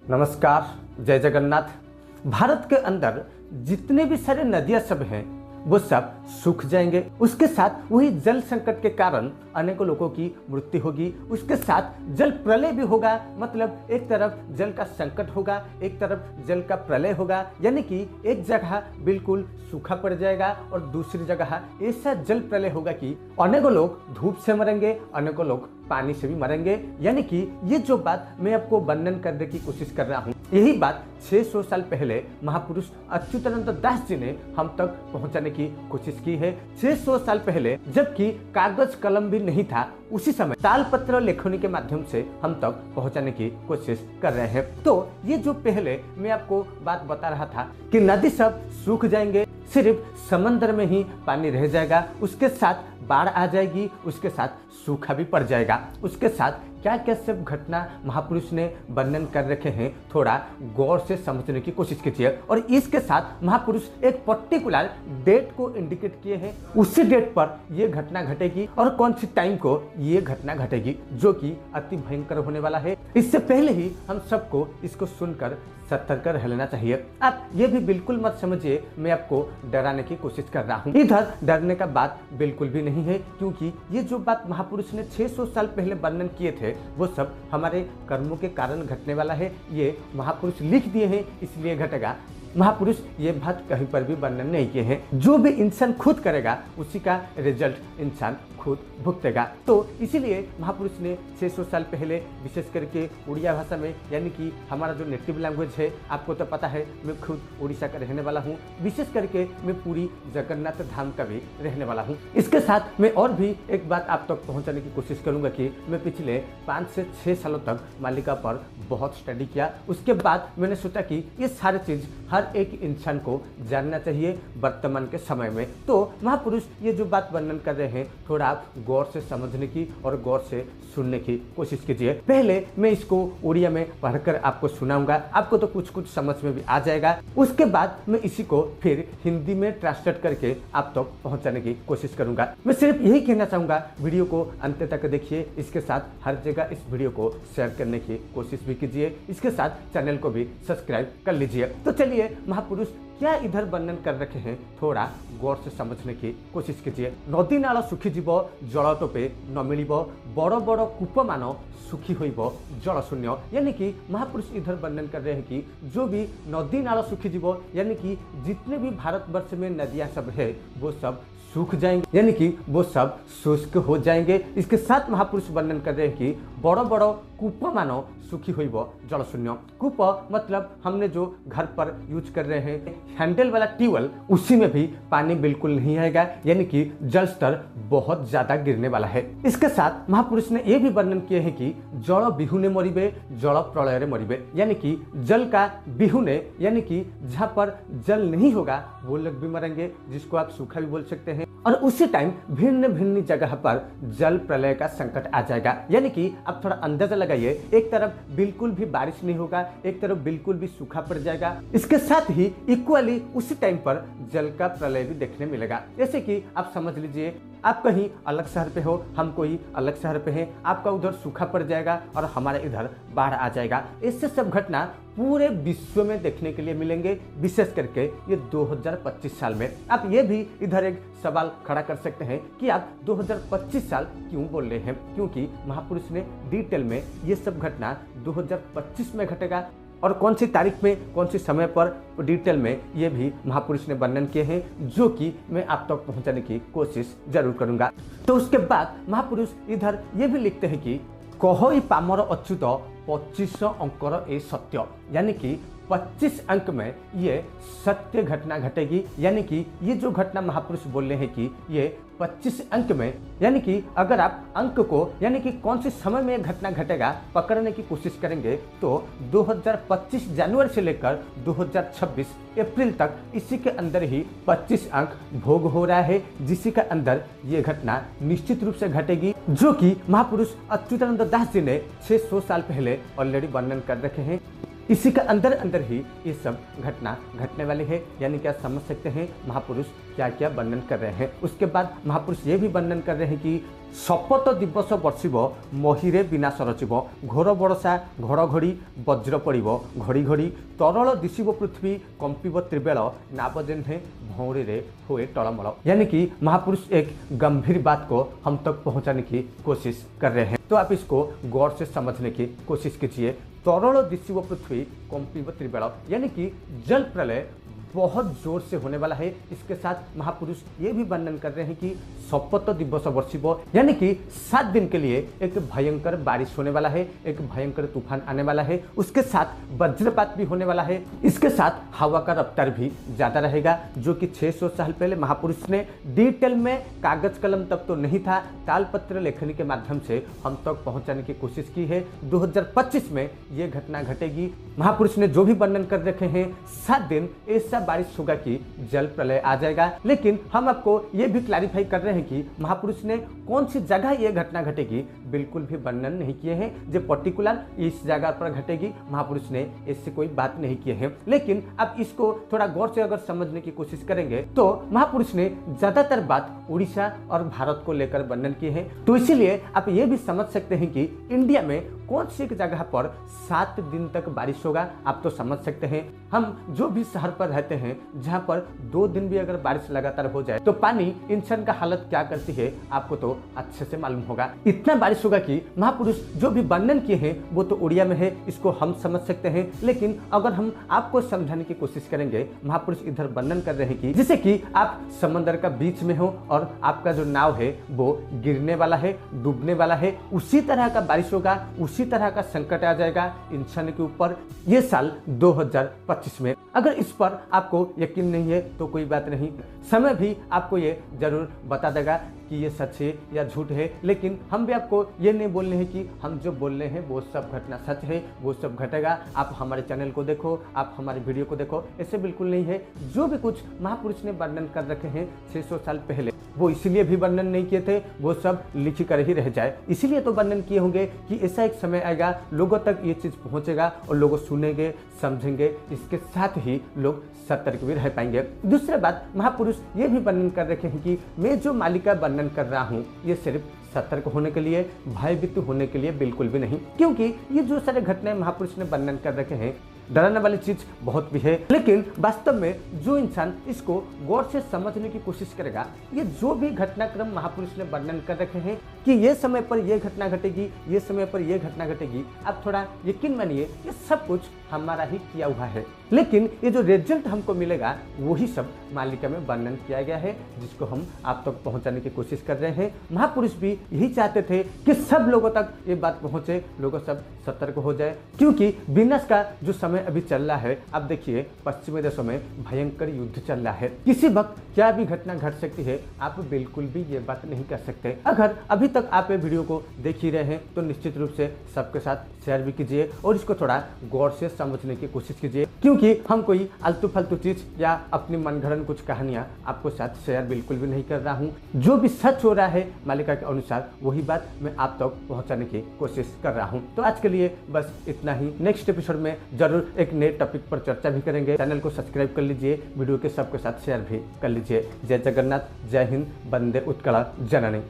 नमस्कार, जय जगन्नाथ। भारत के अंदर जितने भी सारे नदियां सब हैं वो सब सूख जाएंगे। उसके साथ वही जल संकट के कारण अनेकों लोगों की मृत्यु होगी। उसके साथ जल प्रलय भी होगा। मतलब एक तरफ जल का संकट होगा, एक तरफ जल का प्रलय होगा। यानी कि एक जगह बिल्कुल सूखा पड़ जाएगा और दूसरी जगह ऐसा जल प्रलय होगा कि अनेकों लोग धूप से मरेंगे, अनेकों लोग पानी से भी मरेंगे। यानी कि ये जो बात मैं आपको वर्णन करने की कोशिश कर रहा हूँ, यही बात 600 साल पहले महापुरुष अच्युतानंद दास जी ने हम तक पहुंचाने की कोशिश की है। 600 साल पहले जबकि कागज कलम भी नहीं था, उसी समय तालपत्र लेखनी के माध्यम से हम तक पहुंचाने की कोशिश कर रहे हैं। तो ये जो पहले मैं आपको बात बता रहा था कि नदी सब सूख जाएंगे, सिर्फ समंदर में ही पानी रह जाएगा, उसके साथ बाढ़ आ जाएगी, उसके साथ सूखा भी पड़ जाएगा। उसके साथ क्या क्या सब घटना महापुरुष ने वर्णन कर रखे हैं, थोड़ा गौर से समझने की कोशिश कीजिए। और इसके साथ महापुरुष एक पर्टिकुलर डेट को इंडिकेट किए हैं, उसी डेट पर यह घटना घटेगी और कौन सी टाइम को यह घटना घटेगी, जो कि अति भयंकर होने वाला है। इससे पहले ही हम सबको इसको सुनकर सतर्क रह लेना चाहिए। आप ये भी बिल्कुल मत समझिए मैं आपको डराने की कोशिश कर रहा हूँ। इधर डरने का बात बिल्कुल भी नहीं है, क्योंकि ये जो बात महापुरुष ने 600 साल पहले वर्णन किए थे वो सब हमारे कर्मों के कारण घटने वाला है। ये महापुरुष लिख दिए हैं इसलिए घटेगा। महापुरुष ये बात कहीं पर भी वर्णन नहीं किए हैं। जो भी इंसान खुद करेगा उसी का रिजल्ट इंसान खुद भुगतेगा। तो इसीलिए महापुरुष ने 600 साल पहले विशेष करके उड़िया भाषा में, यानी कि हमारा जो नेटिव लैंग्वेज है, आपको तो पता है मैं खुद उड़ीसा का रहने वाला हूँ, विशेष करके मैं पूरी जगन्नाथ धाम का भी रहने वाला हूँ। इसके साथ मैं और भी एक बात आप तक पहुँचाने की कोशिश करूँगा कि मैं पिछले 5 से 6 सालों तक मालिका पर बहुत स्टडी किया। उसके बाद मैंने सोचा कि ये सारी चीज़ हर एक इंसान को जानना चाहिए वर्तमान के समय में। तो महापुरुष ये जो बात वर्णन कर रहे हैं, थोड़ा आप गौर से समझने की और गौर से सुनने की कोशिश कीजिए। पहले मैं इसको उड़िया में पढ़कर आपको सुनाऊंगा, आपको तो कुछ कुछ समझ में भी आ जाएगा। उसके बाद मैं इसी को फिर हिंदी में ट्रांसलेट करके आप तक पहुंचाने की कोशिश करूंगा। मैं सिर्फ यही कहना चाहूंगा, वीडियो को अंत तक देखिए। इसके साथ हर जगह इस वीडियो को शेयर करने की कोशिश भी कीजिए। इसके साथ चैनल को भी सब्सक्राइब कर लीजिए। तो चलिए महापुरुष क्या इधर वर्णन कर रखे हैं, थोड़ा गौर से समझने की कोशिश कीजिए। नदी नाल सुखीजीव जल टोपे न मिल बड़ बड़ कूप मान सुखी होइब जल शून्य। यानी कि महापुरुष इधर वर्णन कर रहे हैं कि जो भी नदी नाल सुखीजीव, यानी कि जितने भी भारतवर्ष में नदियां सब है वो सब सूख जाएंगे, यानी कि वो सब शुष्क हो जाएंगे। इसके साथ महापुरुष वर्णन कर रहे हैं कि बड़ बड़ कूप मानो सुखी होइब जल शून्य। कूप मतलब हमने जो घर पर यूज कर रहे हैं हैंडल वाला ट्यूबवेल, उसी में भी पानी बिल्कुल नहीं आएगा, यानी कि जल स्तर बहुत ज्यादा गिरने वाला है। इसके साथ महापुरुष ने यह भी वर्णन किए हैं कि जल बिहुने मरिबे जल प्रलय मरिबे, यानी कि जल का बिहुने, यानी कि जहाँ पर जल नहीं होगा वो लोग भी मरेंगे, जिसको आप सूखा भी बोल सकते हैं। और उसी टाइम भिन्न भिन्न जगह पर जल प्रलय का संकट आ जाएगा। यानी कि आप थोड़ा अंदाजा लगाइए, एक तरफ बिल्कुल भी बारिश नहीं होगा, एक तरफ बिल्कुल भी सूखा पड़ जाएगा। इसके साथ ही इक्वली उसी टाइम पर जल का प्रलय भी देखने मिलेगा। जैसे कि आप समझ लीजिए, आप कहीं अलग शहर पे हो, हम कोई अलग शहर पे हैं, आपका उधर सूखा पड़ जाएगा और हमारे इधर बाढ़ आ जाएगा। इससे सब घटना पूरे विश्व में देखने के लिए मिलेंगे, विशेष करके ये 2025 साल में। आप ये भी इधर एक सवाल खड़ा कर सकते हैं कि आप 2025 साल क्यों बोल रहे हैं, क्योंकि महापुरुष ने डिटेल में ये सब घटना 2025 में घटेगा और कौन सी तारीख में, कौन सी समय पर, डिटेल में ये भी महापुरुष ने वर्णन किए हैं, जो कि मैं आप तक पहुंचाने की कोशिश जरूर करूंगा। तो उसके बाद महापुरुष इधर ये भी लिखते हैं कि कहोई पामर अच्युत 25 अंकर ए सत्य, यानी कि 25 अंक में ये सत्य घटना घटेगी। यानी कि ये जो घटना महापुरुष बोल रहे हैं कि ये 25 अंक में, यानी कि अगर आप अंक को, यानी कि कौन से समय में घटना घटेगा पकड़ने की कोशिश करेंगे, तो 2025 जनवरी से लेकर 2026 अप्रैल तक इसी के अंदर ही 25 अंक भोग हो रहा है, जिसी के अंदर ये घटना निश्चित रूप से घटेगी, जो कि महापुरुष अच्युतानंद दास जी ने 600 साल पहले ऑलरेडी वर्णन कर रखे हैं। इसी का अंदर अंदर ही ये सब घटना घटने वाली है। यानी क्या समझ सकते हैं महापुरुष क्या क्या वर्णन कर रहे हैं। उसके बाद महापुरुष ये भी वर्णन कर रहे हैं कि शपथ दिवस बर्षिब महीरे विनाश रचिब घोर बरसा घड़घड़ी वज्र पड़िब घड़ी घड़ी तरल दिशिब पृथ्वी कंपिब त्रिवेल नाबजेन्हे भौरे रे हुए टलमल। यानी कि महापुरुष एक गंभीर बात को हम तक पहुंचाने की कोशिश कर रहे हैं, तो आप इसको गौर से समझने की कोशिश कीजिए। तरल दिशिब पृथ्वी कंपिब त्रिवेल यानी कि जल प्रलय बहुत जोर से होने वाला है। इसके साथ महापुरुष ये भी वर्णन कर रहे हैं कि शपथ दिवस वर्षिब यानी कि 7 दिन के लिए एक भयंकर बारिश होने वाला है, एक भयंकर तूफान आने वाला है। उसके साथ वज्रपात भी होने वाला है। इसके साथ हवा का रफ्तार भी ज्यादा रहेगा, जो कि 600 साल पहले महापुरुष ने डिटेल में कागज कलम तक तो नहीं था, तालपत्र लेखनी के माध्यम से हम तक पहुंचाने की कोशिश की है। 2025 में ये घटना घटेगी। महापुरुष ने जो भी वर्णन कर रखे हैं 7 दिन ऐसा बारिश होगा कि जल प्रलय आ जाएगा। लेकिन हम आपको ये भी क्लैरिफाई कर रहे हैं कि महापुरुष ने कौन सी जगह ये घटना घटेगी बिल्कुल भी वर्णन नहीं किए हैं। जो पर्टिकुलर इस जगह पर घटेगी महापुरुष ने इससे कोई बात नहीं किए हैं। लेकिन अब इसको थोड़ा गौर से अगर समझने की कोशिश करेंगे तो महापुरुष ने ज्यादातर बात उड़ीसा और भारत को लेकर वर्णन किए हैं। तो इसीलिए आप ये भी समझ सकते हैं कि इंडिया में कौन सी एक जगह पर 7 दिन तक बारिश होगा। आप तो समझ सकते हैं हम जो भी शहर पर रहते हैं जहां पर 2 दिन भी अगर बारिश लगातार हो जाए तो पानी इंसान का हालत क्या करती है आपको तो अच्छे से मालूम होगा। इतना बारिश होगा कि महापुरुष जो भी वर्णन किए हैं वो तो उड़िया में है, इसको हम समझ सकते हैं। लेकिन अगर हम आपको समझाने की कोशिश करेंगे, महापुरुष इधर वर्णन कर रहे हैं कि जैसे कि आप समंदर का बीच में हो और आपका जो नाव है वो गिरने वाला है, डूबने वाला है, उसी तरह का बारिश होगा, उसी तरह का संकट आ जाएगा इंसान के ऊपर ये साल 2025 में। अगर इस पर आपको यकीन नहीं है तो कोई बात नहीं, समय भी आपको ये जरूर बता देगा कि ये सच है या झूठ है। लेकिन हम भी आपको ये नहीं बोलने हैं कि हम जो बोल रहे हैं वो सब घटना सच है, वो सब घटेगा। आप हमारे चैनल को देखो, आप हमारे वीडियो को देखो, ऐसे बिल्कुल नहीं है। जो भी कुछ महापुरुष ने वर्णन कर रखे हैं 600 साल पहले, वो इसीलिए भी वर्णन नहीं किए थे, वो सब लिख कर ही रह जाए। इसीलिए तो वर्णन किए होंगे कि ऐसा एक समय आएगा लोगों तक ये चीज पहुंचेगा और लोग सुनेंगे, समझेंगे, इसके साथ ही लोग सतर्क भी रह पाएंगे। दूसरी बात महापुरुष ये भी वर्णन कर रखे हैं कि मैं जो मालिका वर्णन कर रहा हूँ ये सिर्फ सतर्क होने के लिए, भयभीत होने के लिए बिल्कुल भी नहीं। क्योंकि ये जो सारे घटनाएं महापुरुष ने वर्णन कर रखे हैं डराने वाली चीज बहुत भी है। लेकिन वास्तव में जो इंसान इसको गौर से समझने की कोशिश करेगा, ये जो भी घटनाक्रम महापुरुष ने वर्णन कर रखे हैं कि ये समय पर ये घटना घटेगी, ये समय पर ये घटना घटेगी, आप थोड़ा यकीन मानिए ये सब कुछ हमारा ही किया हुआ है। लेकिन ये जो रिजल्ट हमको मिलेगा वही सब मालिका में वर्णन किया गया है, जिसको हम आप तक पहुंचाने की कोशिश कर रहे हैं। महापुरुष भी यही चाहते थे कि सब लोगों तक ये बात पहुंचे, लोगों सब सतर्क हो जाए। क्योंकि विनाश का जो समय अभी चल रहा है, अब देखिए पश्चिमी देशों में भयंकर युद्ध चल रहा है, किसी वक्त क्या भी घटना घट सकती है, आप बिल्कुल भी ये बात नहीं कर सकते। अगर अभी तक आप ये वीडियो को देख ही रहे हैं तो निश्चित रूप से सबके साथ शेयर भी कीजिए और इसको थोड़ा गौर से समझने की कोशिश कीजिए। क्योंकि हम कोई आलतू फालतू चीज या अपनी मनगढ़ंत कुछ कहानियां आपको साथ शेयर बिल्कुल भी नहीं कर रहा हूं। जो भी सच हो रहा है मालिका के अनुसार वही बात मैं आप तक पहुंचाने की कोशिश कर रहा हूं। तो आज के लिए बस इतना ही। नेक्स्ट एपिसोड में जरूर एक नए टॉपिक पर चर्चा भी करेंगे। चैनल को सब्सक्राइब कर लीजिए, वीडियो के सबके साथ शेयर भी कर लीजिए। जय जगन्नाथ, जय हिंद, वंदे उत्कल जननी।